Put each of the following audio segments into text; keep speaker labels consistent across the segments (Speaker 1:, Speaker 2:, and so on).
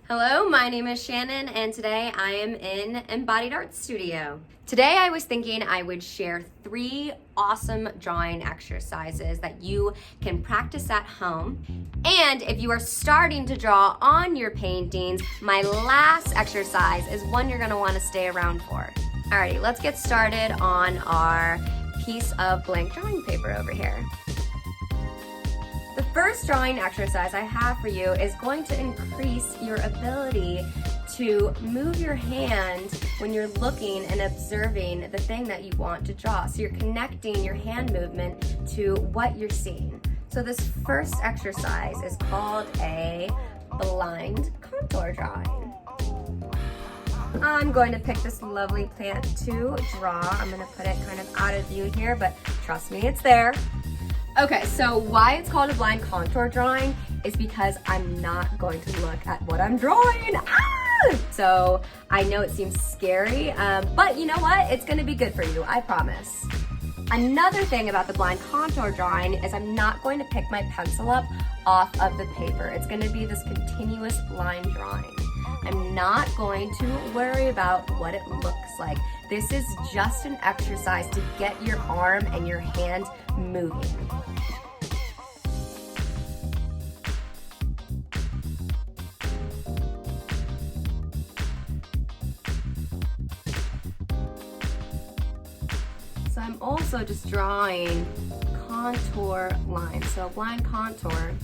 Speaker 1: Hello, my name is Shannon and today I am in Mbodied Art Studio. Today I was thinking I would share 3 awesome drawing exercises that you can practice at home. And if you are starting to draw on your paintings, my last exercise is one you're gonna wanna stay around for. Alrighty, let's get started on our piece of blank drawing paper over here. The first drawing exercise I have for you is going to increase your ability to move your hand when you're looking and observing the thing that you want to draw. So you're connecting your hand movement to what you're seeing. So this first exercise is called a blind contour drawing. I'm going to pick this lovely plant to draw. I'm going to put it kind of out of view here, but trust me, it's there. Okay, so why it's called a blind contour drawing is because I'm not going to look at what I'm drawing. So I know it seems scary, but you know what? It's gonna be good for you, I promise. Another thing about the blind contour drawing is I'm not going to pick my pencil up off of the paper. It's gonna be this continuous line drawing. I'm not going to worry about what it looks like. This is just an exercise to get your arm and your hand moving. So I'm also just drawing contour lines. So a blind contour,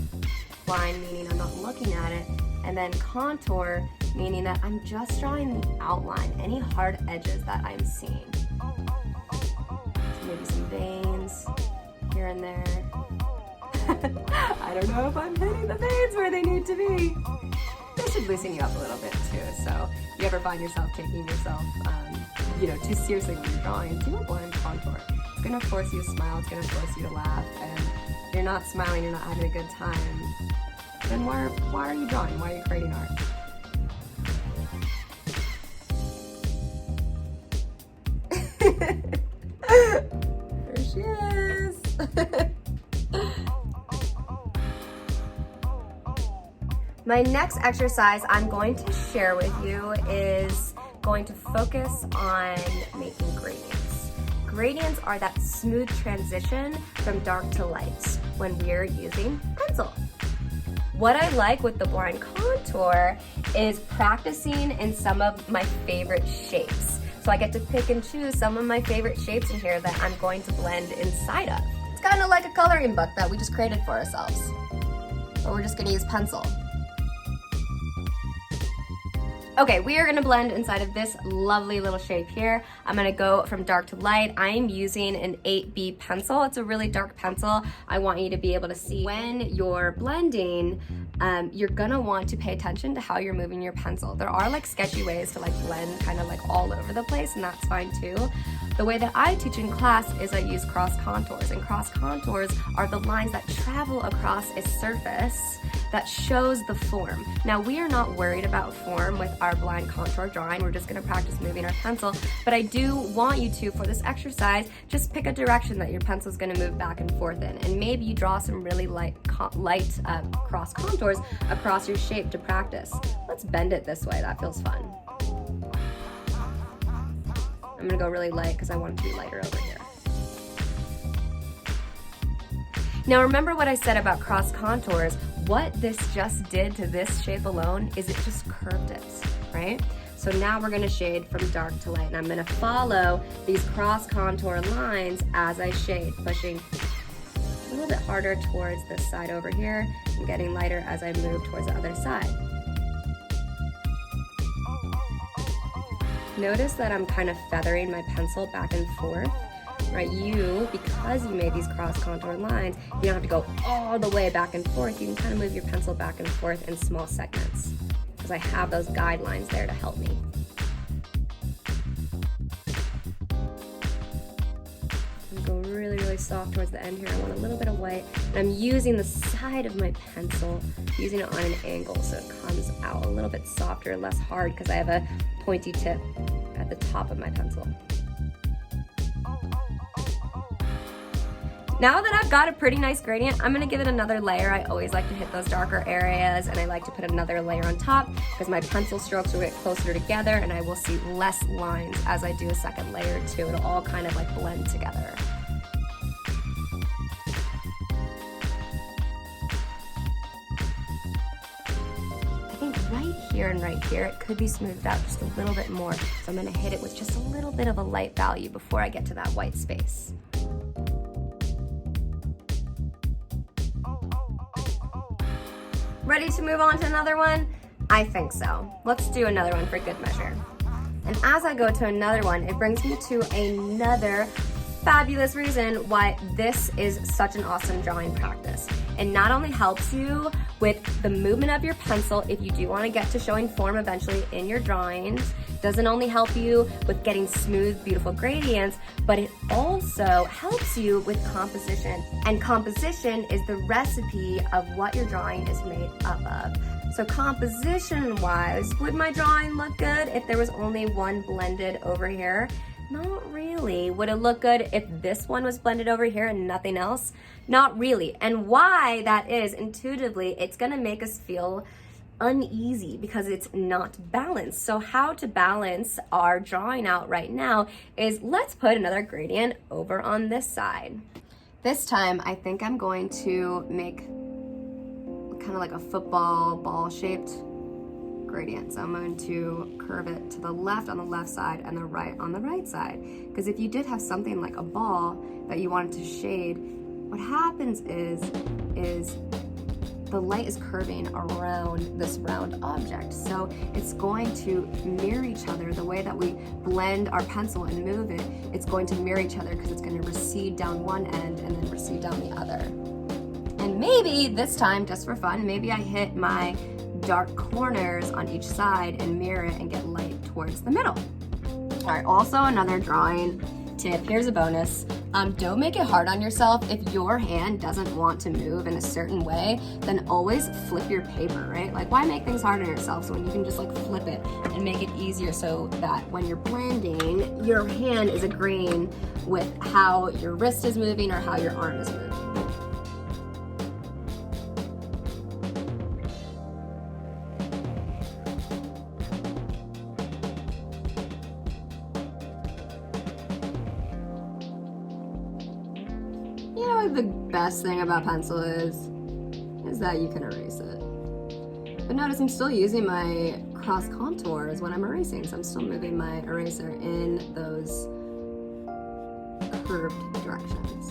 Speaker 1: blind meaning I'm not looking at it, and then contour meaning that I'm just drawing the outline, any hard edges that I'm seeing. So maybe some veins here and there. I don't know if I'm hitting the veins where they need to be. This should loosen you up a little bit too. So if you ever find yourself taking yourself too seriously when you're drawing, do a blind contour. It's gonna force you to smile, it's gonna force you to laugh, and if you're not smiling, you're not having a good time, then why are you drawing? Why are you creating art? There she is. My next exercise I'm going to share with you is going to focus on making gradients. Gradients are that smooth transition from dark to light when we're using pencil. What I like with the blind contour is practicing in some of my favorite shapes. So I get to pick and choose some of my favorite shapes in here that I'm going to blend inside of. It's kind of like a coloring book that we just created for ourselves. But we're just gonna use pencil. Okay, we are gonna blend inside of this lovely little shape here. I'm gonna go from dark to light. I am using an 8B pencil. It's a really dark pencil. I want you to be able to see when you're blending, you're gonna want to pay attention to how you're moving your pencil. There are like sketchy ways to like blend kind of like all over the place, and that's fine too. The way that I teach in class is I use cross contours, and cross contours are the lines that travel across a surface that shows the form. Now, we are not worried about form with our blind contour drawing. We're just gonna practice moving our pencil, but I do want you to, for this exercise, just pick a direction that your pencil's gonna move back and forth in, and maybe you draw some really light cross contours across your shape to practice. Let's bend it this way, that feels fun. I'm gonna go really light because I want it to be lighter over here. Now remember what I said about cross contours. What this just did to this shape alone is it just curved it, right? So now we're gonna shade from dark to light, and I'm gonna follow these cross contour lines as I shade, pushing a little bit harder towards this side over here and getting lighter as I move towards the other side. Notice that I'm kind of feathering my pencil back and forth. Right, because you made these cross contour lines, you don't have to go all the way back and forth. You can kind of move your pencil back and forth in small segments because I have those guidelines there to help me. I'm going really, really soft towards the end here. I want a little bit of white, and I'm using the side of my pencil, using it on an angle so it comes out a little bit softer, less hard because I have a pointy tip at the top of my pencil. Now that I've got a pretty nice gradient, I'm gonna give it another layer. I always like to hit those darker areas, and I like to put another layer on top because my pencil strokes will get closer together and I will see less lines as I do a second layer too. It'll all kind of like blend together. I think right here and right here, it could be smoothed out just a little bit more. So I'm gonna hit it with just a little bit of a light value before I get to that white space. Ready to move on to another one? I think so. Let's do another one for good measure. And as I go to another one, it brings me to another fabulous reason why this is such an awesome drawing practice. It not only helps you with the movement of your pencil if you do want to get to showing form eventually in your drawings, doesn't only help you with getting smooth, beautiful gradients, but it also helps you with composition. And composition is the recipe of what your drawing is made up of. So composition-wise, would my drawing look good if there was only one blended over here? Not really. Would it look good if this one was blended over here and nothing else? Not really. And why that is, intuitively, it's gonna make us feel uneasy because it's not balanced. So how to balance our drawing out right now is let's put another gradient over on this side. This time, I think I'm going to make kind of like a football ball shaped gradient. So I'm going to curve it to the left on the left side and the right on the right side. Because if you did have something like a ball that you wanted to shade, what happens is the light is curving around this round object. So it's going to mirror each other. The way that we blend our pencil and move it, it's going to mirror each other because it's going to recede down one end and then recede down the other. And maybe this time, just for fun, maybe I hit my dark corners on each side and mirror it and get light towards the middle. All right, also another drawing tip, here's a bonus. Don't make it hard on yourself. If your hand doesn't want to move in a certain way, then always flip your paper, right? Like, why make things hard on yourself when you can just like flip it and make it easier so that when you're blending, your hand is agreeing with how your wrist is moving or how your arm is moving. You know what the best thing about pencil is that you can erase it. But notice I'm still using my cross contours when I'm erasing, so I'm still moving my eraser in those curved directions.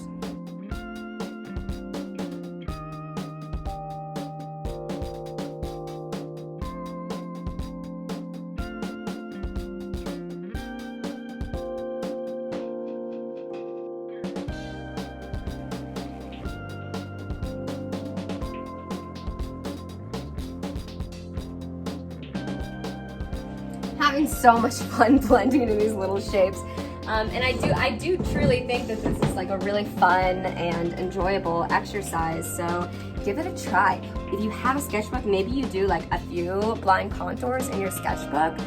Speaker 1: Having so much fun blending in these little shapes. And I do truly think that this is like a really fun and enjoyable exercise, so give it a try. If you have a sketchbook, maybe you do like a few blind contours in your sketchbook.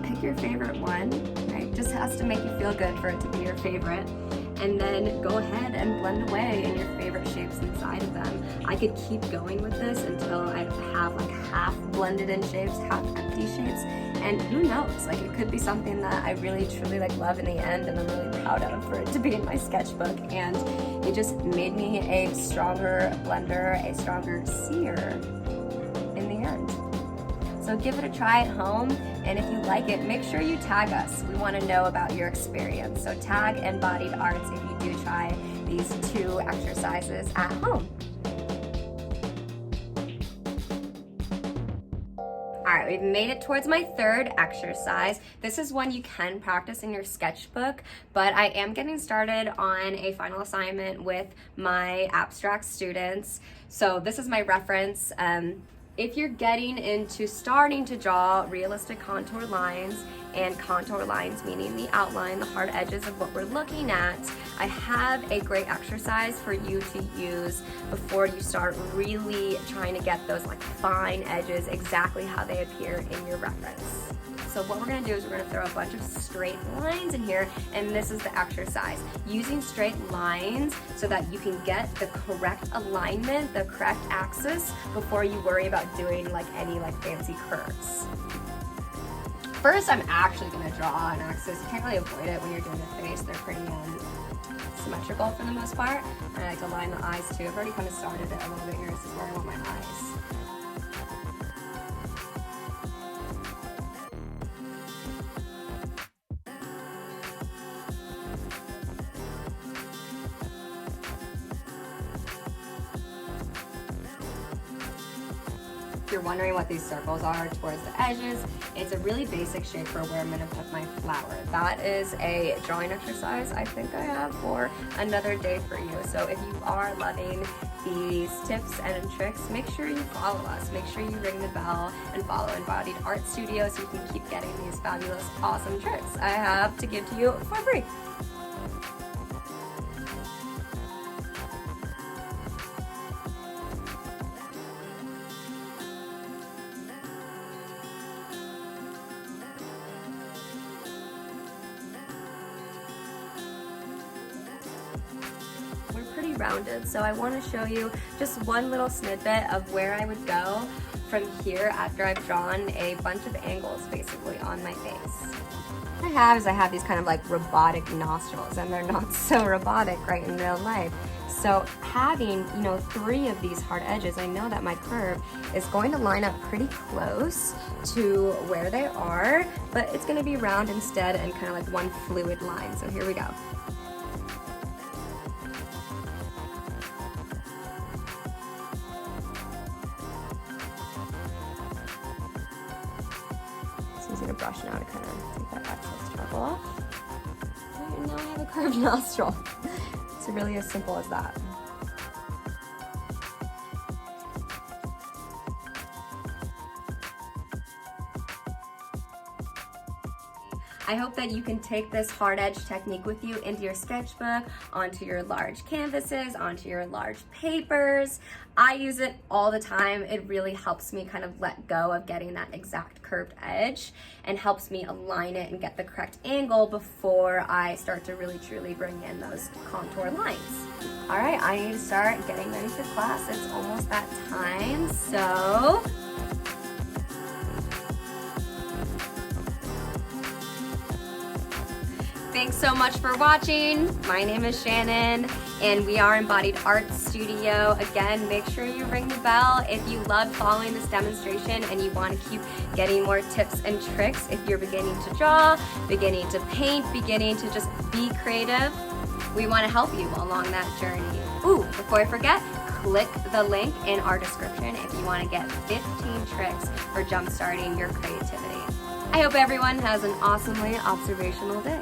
Speaker 1: Pick your favorite one, right? It just has to make you feel good for it to be your favorite. And then go ahead and blend away in your favorite shapes inside of them. I could keep going with this until I have like half blended in shapes, half empty shapes. And who knows, like it could be something that I really truly like love in the end and I'm really proud of for it to be in my sketchbook. And it just made me a stronger blender, a stronger seer in the end. So give it a try at home, and if you like it, make sure you tag us. We want to know about your experience. So tag Mbodied Arts if you do try these 2 exercises at home. All right, we've made it towards my 3rd exercise. This is one you can practice in your sketchbook, but I am getting started on a final assignment with my abstract students. So this is my reference. If you're getting into starting to draw realistic contour lines and contour lines, meaning the outline, the hard edges of what we're looking at, I have a great exercise for you to use before you start really trying to get those like fine edges exactly how they appear in your reference. So what we're gonna do is we're gonna throw a bunch of straight lines in here, and this is the exercise. Using straight lines so that you can get the correct alignment, the correct axis, before you worry about doing like any like fancy curves. First, I'm actually gonna draw an axis. You can't really avoid it when you're doing the face. They're pretty symmetrical for the most part. And I like to line the eyes too. I've already kind of started it a little bit here. This is where I want my eyes. If you're wondering what these circles are towards the edges, it's a really basic shape for where I'm going to put my flower. That is a drawing exercise I think I have for another day for you. So if you are loving these tips and tricks, make sure you follow us. Make sure you ring the bell and follow Mbodied Art Studio so you can keep getting these fabulous, awesome tricks I have to give to you for free. We're pretty rounded, so I want to show you just one little snippet of where I would go from here after I've drawn a bunch of angles basically on my face. What I have these kind of like robotic nostrils, and they're not so robotic right in real life. So having, 3 of these hard edges, I know that my curve is going to line up pretty close to where they are, but it's going to be round instead and kind of like one fluid line. So here we go. Using a brush now to kind of take that excess trouble off. And now I have a curved nostril. It's really as simple as that. I hope that you can take this hard edge technique with you into your sketchbook, onto your large canvases, onto your large papers. I use it all the time. It really helps me kind of let go of getting that exact curved edge and helps me align it and get the correct angle before I start to really truly bring in those contour lines. All right, I need to start getting ready for class. It's almost that time, so thanks so much for watching. My name is Shannon, and we are Mbodied Art Studio. Again, make sure you ring the bell if you love following this demonstration and you want to keep getting more tips and tricks. If you're beginning to draw, beginning to paint, beginning to just be creative, we want to help you along that journey. Ooh, before I forget, click the link in our description if you want to get 15 tricks for jumpstarting your creativity. I hope everyone has an awesomely observational day.